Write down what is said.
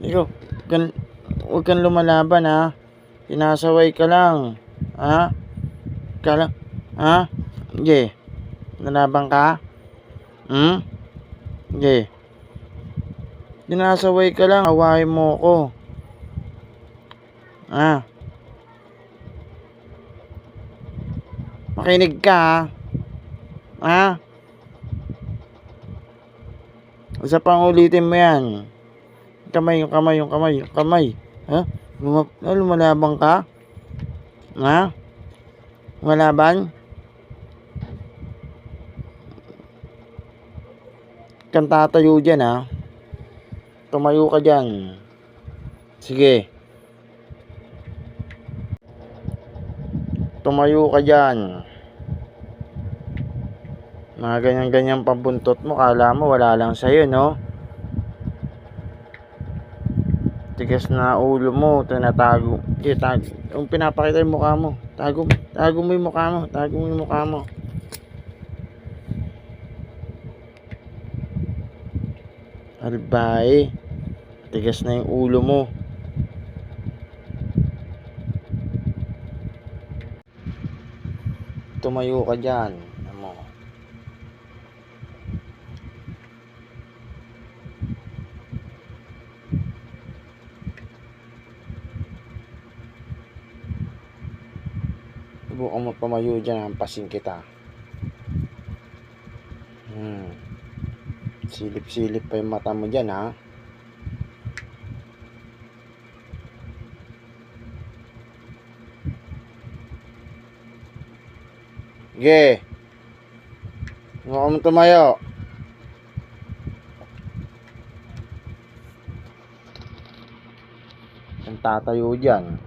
Ikaw, huwag kang lumalaban, ha? Sinasaway ka lang. Ha? Kala, ha? Sige. Nalaban ka? Sige. Sinasaway ka lang. Awahin mo ko. Ha? Makinig ka, ha? Isa pang ulitin mo yan. Yung kamay. Ha? Lumalabang ka? Ha? Lumalaban? Kang tatayo dyan, ha? Tumayo ka dyan. Sige. Tumayo ka dyan. Mga ganyan-ganyan pambuntot mo. Kala mo wala lang sa'yo, no? Tigas na ulo mo. Tinatago. Yung pinapakita yung mukha mo. Tago mo yung mukha mo. Tago mo yung mukha mo. Albay. Tigas na yung ulo mo. Tumayo ka dyan. Ano? Subukan mo tumayo dyan. Hampasin kita. Silip-silip pa yung mata mo dyan, ha? Sige. Subukan mo tumayo. Ang tatayo dyan.